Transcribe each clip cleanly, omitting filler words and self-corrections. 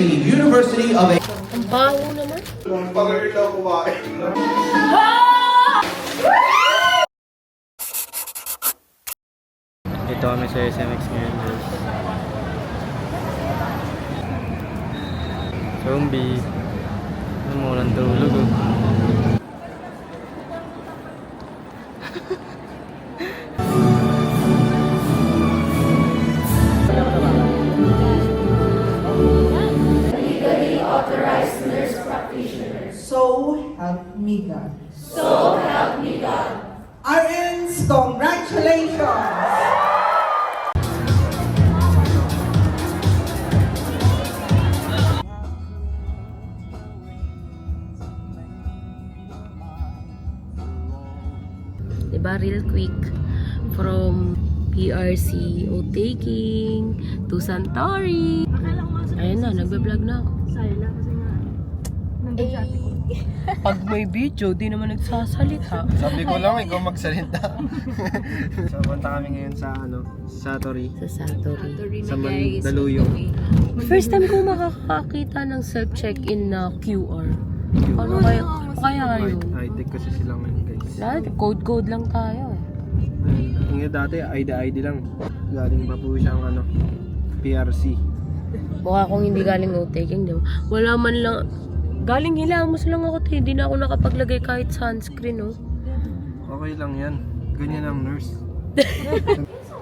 University of a... Ang baho naman. Pag-aral daw kumain. Dito kami sa SMX ngayon, guys. Zombie. Ano mo lang tulog, oh. So help me God. So help me God. RNs, congratulations! Diba, real quick. From PRC taking to Santori. Ayun na, nagbe-vlog na ako. Pag may video, di naman nagsasalita. Sabi ko lang, ikaw magsalita. So, punta kami ngayon sa, Satori. Sa Satori. Sa Mandaluyong. First time ko makakakita ng self-check-in na QR. Ano kaya yun? High-tech kasi sila ngayon, guys. Lahat, code-code lang tayo eh. Yung dati, ID lang. Galing pa po siyang, PRC. Mukha akong hindi galing taking, di ba? Wala man lang. Galing Hilamos lang ako, hindi na ako nakapaglagay kahit sunscreen, oh. Okay lang yan. Ganyan ang nurse.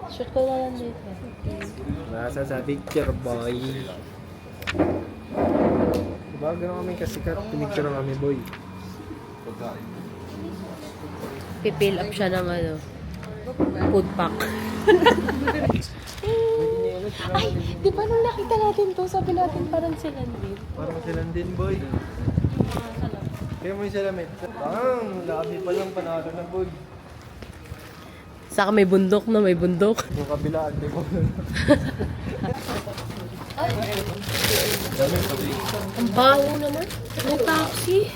Shoot ko na lang dito. Nasa sa picture, boy. Diba, gano'n kami kasikat. Pinicture kami, boy. Pipill up siya ng food pack. Ay, di ba nung nakita natin to, sabi natin parang silan din. Parang silang din, boy. Kaya mo yung salamin. Parang labi pa lang panalo na, boy. Saka may bundok na, may bundok. Yung kabila, ante ko. Ang baho naman. May taxi.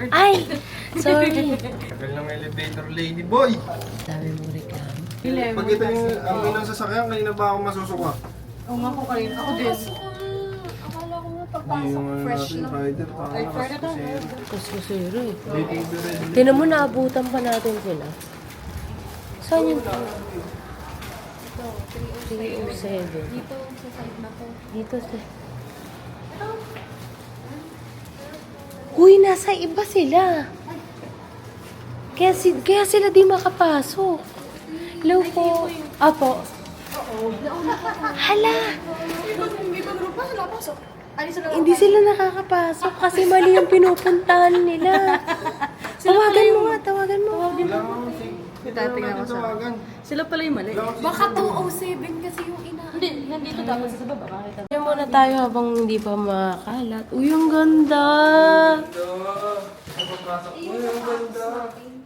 Ay, sorry. Tagal ng elevator lady, boy. Dami mo reklamo. Pag ito yung amoy ng sasakyan, kanina ba ako masusuka? Oo nga po kayo. Ako din. Akala ko nga Hindi yung fresh na. Rider, parang nakaskusero. Kuskusero eh. Waiting to red. Tinan mo, naabutan pa natin sila. Saan yung 307? Dito sa side na to. Dito sa... Uy, nasa iba sila. Kaya sila di makapasok. Hello po. Apo. Hala. Hindi sila nakakapasok kasi mali yung pinupuntahan nila. Tawagan mo nga, tawagan mo. Tatingnan ko sa... Sila pala yung mali. Baka 207 kasi yung ina. Hindi, nandito dapat sa baba. Bakit? Kaya muna tayo habang hindi pa makakalat. Uy, ang ganda!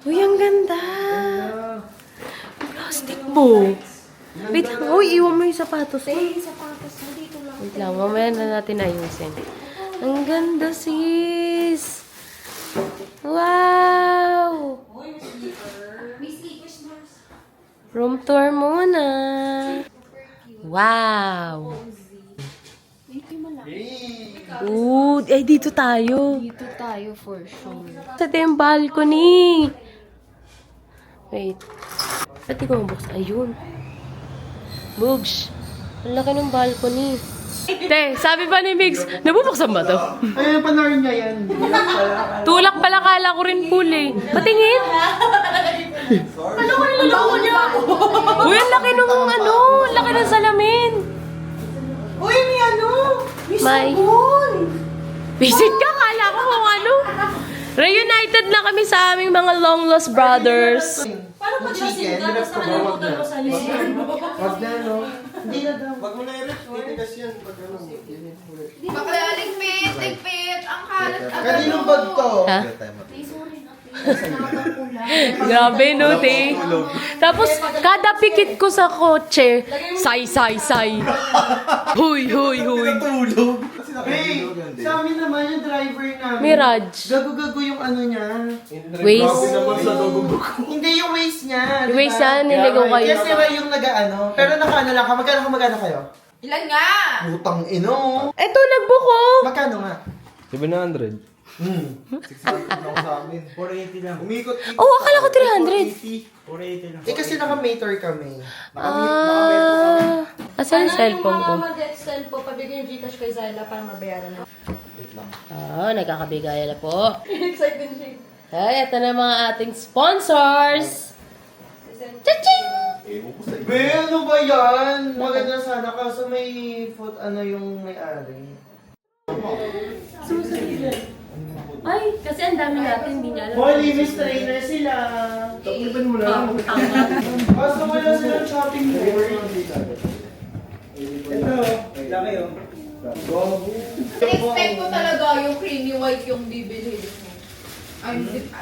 Uy, ang ganda! Plastic mo! Wait lang, uy, iwan mo yung sapatos mo. Yung sapatos mo dito lang. Wait lang, mamaya na natin ayusin. Ang ganda, sis! Wow! May slippers, Mars. Room tour muna! Wow! Ooh, ay dito tayo. Dito tayo for sure. Sa yung balcony. Wait. Pati ko mabuksan. Ayun. Bugs. Ang laki ng balcony. Te, sabi ba ni Migs, nabubuksan ba to? Ayun, panorin niya yan. Tulak pala, kala ko rin pool eh. Patingin. Ano ko niloloko niya ako? Uy, ang laki nung ang laki ng salamin. Uy, may May. Visit ka, kala ko kung ano. Reunited na kami sa aming mga long lost brothers. Paano pag lasing ka, tapos nakalimutan mo sa lisan? Wag na, no? Hindi na daw. Wag mo na i-rest. Titigas yan. Pag Bakla, ligpit, ligpit. Ang kalat agad. Kaninong bag to? Ha? Ay, sorry na. Grabe, no, te? Tapos, kada pikit ko sa kotse, say. Huy. Hey, sa amin naman yung driver namin. Mirage. Gago-gago yung ano niya. Waze. Hindi yung waist niya. Yung waist niya, niligaw kayo. Kasi Ray yung nag-ano. Pero naka-ano lang ka. Magkano kayo? Ilan nga? Putang ino. Eto, nagbuko! Magkano nga? 700. 600 na ako sa amin. 480 lang. Umikot. Oh, akala ko 300. 480 lang. Eh kasi naka-meter kami. Asan yung cellphone ko? mag-extend po, pabigyan yung Gcash kay Zyla para mabayaran mo. Nagkakabigaya na po. Excited siya. Ay, ito na mga ating sponsors. Cha-ching! Be, ano ba yan? Maganda sana kaso may foot ano yung may-ari. Ay, kasi ang dami natin, hindi niya alam. Hoy, linis trainer sila. Takipan mo lang. Kaso wala silang shopping board. Ito, laki oh. Expect ko talaga yung creamy white yung bibilhin mo.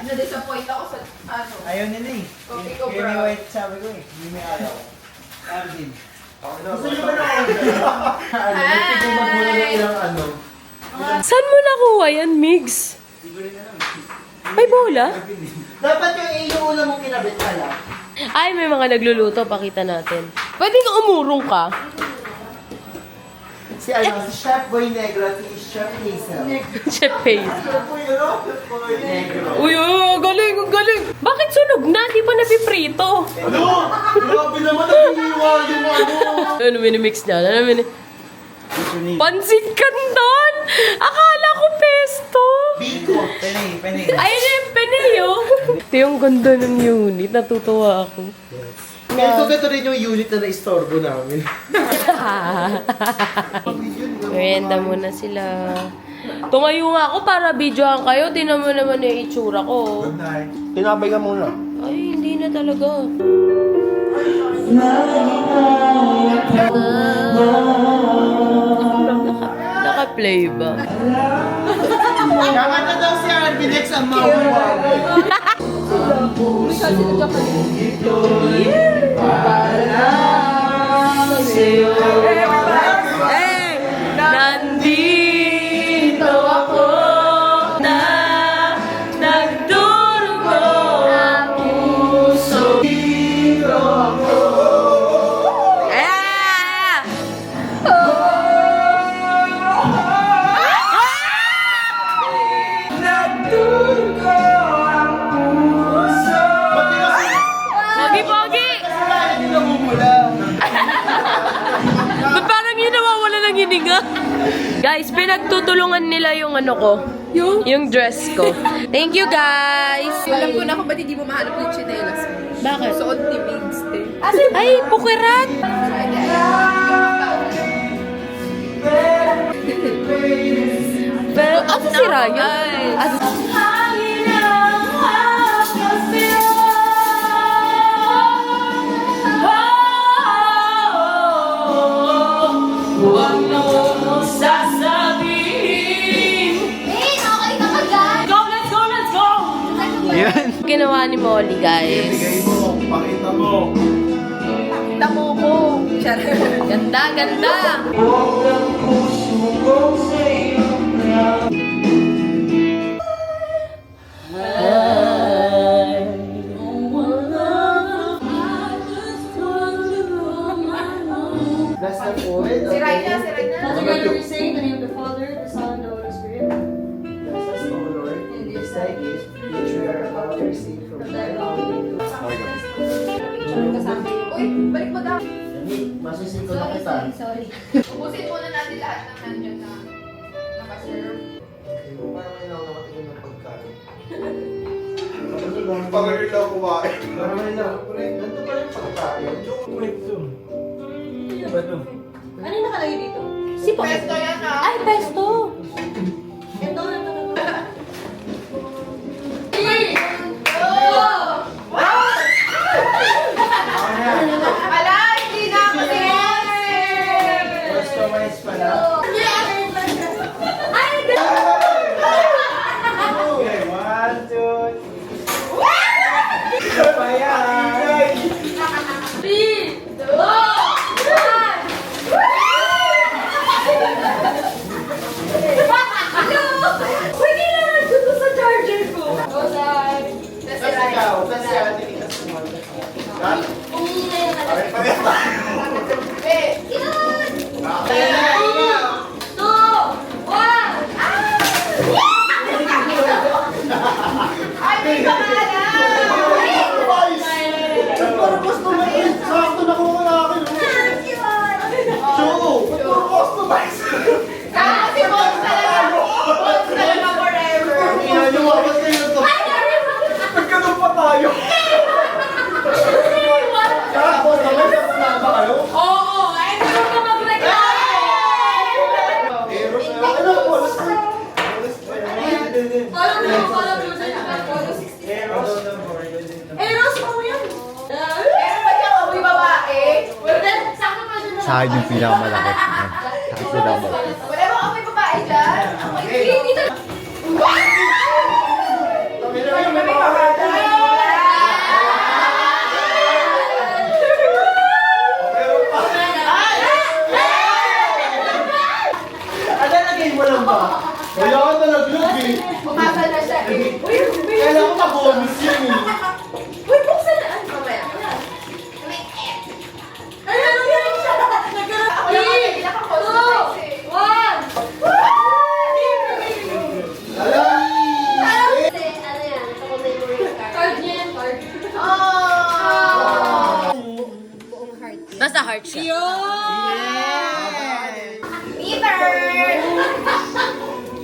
Na-disappoint ako sa ano. Ayaw nila eh. Coffee ko, Creamy bro. white sabi ko eh. Hindi may araw. Arvin. Gusto niyo ba na ano? Hindi ko magulo ng ilang ano. Saan mo nakuha yan, Migs? May bola? Dapat yung ulam mong kinabit pala. Ay, may mga nagluluto. Pakita natin. Pwede ka umurong ka. Si ano, si Chef Boy Negro at si Chef Hazel. Chef Face. Negro. Uy, galing, galing. Bakit sunog na? Di pa napiprito. Ano? Grabe naman naghihiwa yung ano. Ano minimix niya? Ano Pansit Canton! Akala ko pesto! Biko. Penny. Ayun na yung peneo. Ito yung ganda ng unit. Natutuwa ako. Ito rin yung unit na na-istorbo namin. Merienda muna sila. Tumayo nga ako para videohan kayo. Tinan mo naman yung itsura ko. Tinabay ka muna. Ay, hindi na talaga. Naka-play ba? Kakanta daw si Arvin X ang mawawag. Nandito ako na nagdurugo ang puso. Pogi-pogi! Hindi namumula. Ba't parang yun nawawala ng hininga? Guys, pinagtutulungan nila yung ano ko. Yung dress ko. Thank you, guys! Alam ko na kung ba't hindi mo mahanap yung chinelas mo. Bakit? Suot ni Migs eh. Ay, pukirat! Pero, asa si Ryan? Huwag mo sasabihin. Okay ka dyan! Go, let's go, let's go! Ginawa ni Molly, guys. Bigay mo, pakita mo. Tamo ko. Charot. Ganda, ganda! Bless the Lord. Si Raina, si Raina. Together we say in the name of the Father, the Son, and the Holy Spirit. Bless us, O Lord, in this thy gift, which we are about to receive from thy holy. Uy, balik mo daw. Masisiko na kita. Sorry. Ubusin muna natin lahat ng nandiyan na nakaserve. Parang may nakakatingin ng pagkain. Pag-girl lang kumain. Parang may nakakatingin. Ganito pa rin pagkain. Ano ba ito? Ano yung nakalagay dito? Pesto yan ah. Ay, pesto! Ito. Ala, hindi na kasi. Customize pala. Okay, 1, 2, 3. Isa pa yan. Tapos ikaw, tapos si Ate Nita sumunod. Eh, sa akin yung pinakamalaki. Yan. Sa akin pinakamalaki. Wala ba kami babae dyan? Hindi na. Lagay mo lang ba? Wala ka nalaglag eh. Bumaba na siya eh. Uy, Kailangan ko na-bonus yun eh. uy, buksan na. Ano mamaya? Ay, ano yan siya? Ako lang ang nagbilang ako. 2, 1. Ala! Card niya yan, card. Nasa heart siya. Beaver!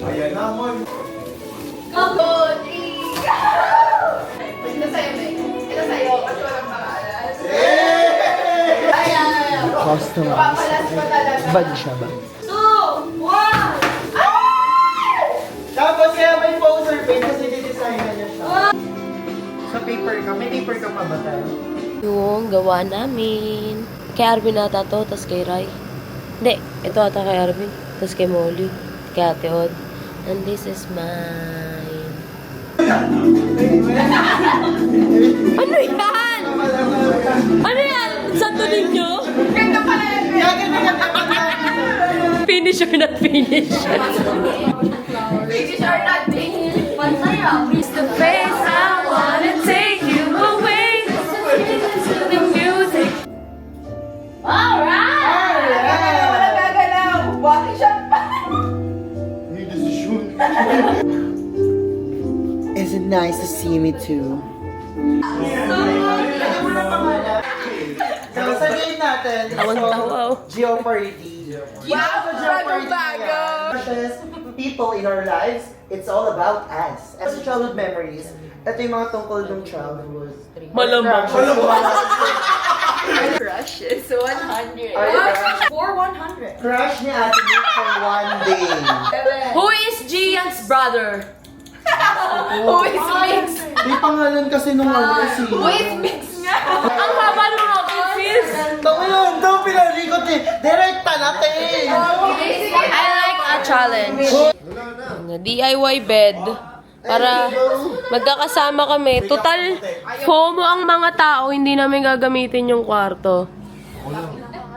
Ayan na, Mon. Go, 3, go! Ito sa'yo, May. Ito sa'yo, kasi walang pangalan. Ayan. Customer. Papalas pa talaga. Bad siya ba? 2, 1. Tapos kaya may poster paint kasi didesign na niya siya. Sa paper ka, may paper ka pa ba tayo? Yung gawa namin. Kay Arvin ata to, tas kay Rai. Hindi, ito ata kay Arvin. Tas kay Molly. Kay Ate Od. And this is mine. Ano yan? Ano yan? Santo ninyo? Ganda pala yan, May. Finish or not finish? Finish or not finish. Pantaya. It's the face I wanna take you away. To the music. Gagalaw, wala gagalaw. Body shot pa. May desisyon. Is it nice to see me too? So, sa game natin, Tawang-tawa. Geopardy. Wow, bago-bago. People in our lives, it's all about us. As childhood memories, ito yung mga tungkol ng childhood. Malamang. Crush is 100. For 100. Crush ni Ate Nick for one day. Who is Gian's brother? Who is mix? May pangalan kasi nung ano si... Who is mix nga? Ang haba ng aking sis. Tama yun, daw pinalikot eh. Direkta natin. I like a challenge. DIY bed. Para magkakasama kami. Total, FOMO ang mga tao, hindi namin gagamitin yung kwarto.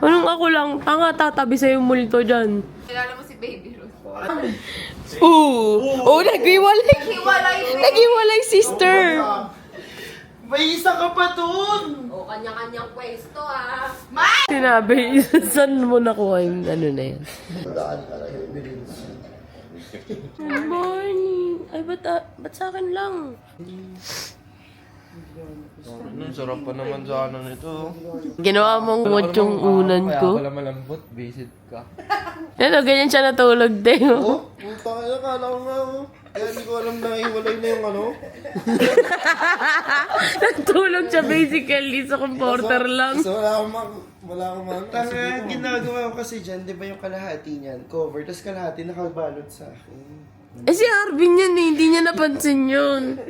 Anong ako lang? Tanga, tatabi sa'yo yung multo dyan. Kilala mo si Baby Ruth. Naghiwalay. Hiwalay Naghiwalay, sister. May isa ka pa dun. O, kanya-kanyang pwesto ah. Sinabi, saan mo nakuha yung ano na yan? Good morning. Ay, ba't sa akin lang? Ang sarap pa naman sa ano nito. Ginawa mong what yung unan ko. Kaya pala malambot, visit ka. Ano, ganyan siya natulog din. Oh, puta ka na, kala ko nga oh. Kaya hindi ko alam na iwalay na yung ano. Natulog siya basically sa comforter lang. So wala akong Tanga, ginagawa ko kasi dyan, di ba yung kalahati niyan, cover, tapos kalahati nakabalot sa akin. Eh si Arvin yan eh, hindi niya napansin yun.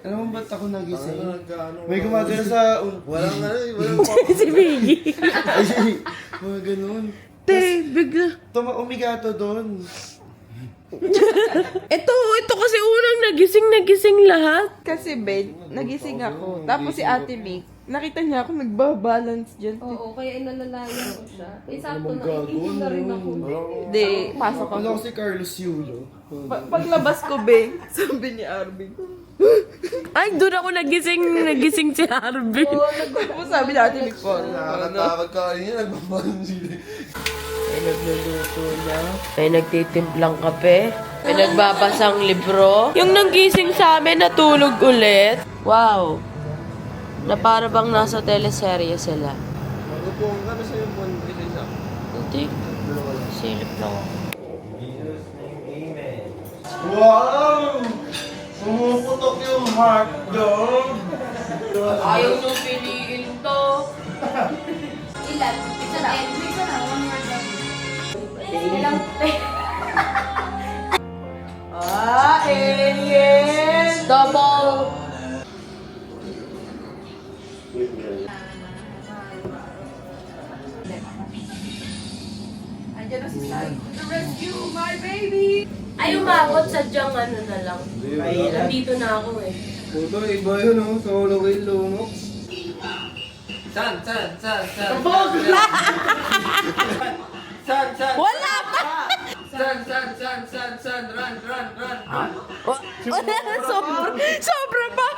Alam mo ba't ako nagising? May gumagano sa... Walang Si Biggie. Ay, mga ganun. Te, bigla. Umigato doon. Ito kasi unang nagising lahat. Kasi, babe, nagising ako. Tapos si Ate Mick, nakita niya ako nagbabalance dyan. Oo, kaya inalalayan ko siya. Eh, sakto na. Gago, na rin ako. Hindi, pasok ako. Ano si Carlos Yulo? Paglabas ko, babe, sabi ni Arvin. Ay, doon ako nagising si Arvin. Tapos sabi ni Ate Mick po. Nakakatakot ka kanina, nagbabalon sila. Ay, nagluluto na. May nagtitimplang kape. May nagbabasang libro. Yung nanggising sa amin, natulog ulit. Wow. Na para bang nasa teleserye sila. Magupong ka na sa'yo po, isa. Hindi. Silip lang ako. Wow! Pumuputok yung hotdog! Ayaw nyo piliin to. Ilan? Isa na. Isa na. One more time. Ilang? Alien! Double. Ay, umabot sadyang ano na lang. Mahirap. Nandito na ako eh. Puto, iba yun oh. Solo kill lumok. San? Wala pa! San, run. Sobra pa!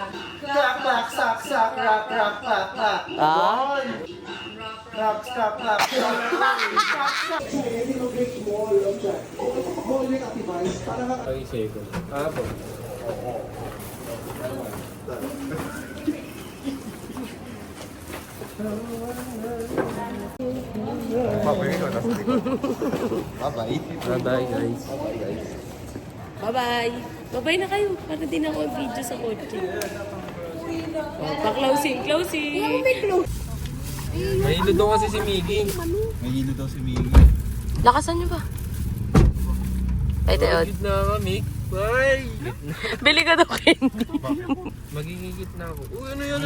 Clap, clap, sak, sak, rap, rap, clap, clap. Ah? Clap, clap, clap, clap. Bye-bye, guys. Bye-bye. Bye-bye na kayo. Para din ako ang video sa kotse. Oh, pa-closing. May hilo daw kasi si Miggy. Lakasan niyo ba? Ay, tayo. Gitna ka, Mick. Bye! Bili ka daw candy. Magigigit na ako. Uy, ano yun?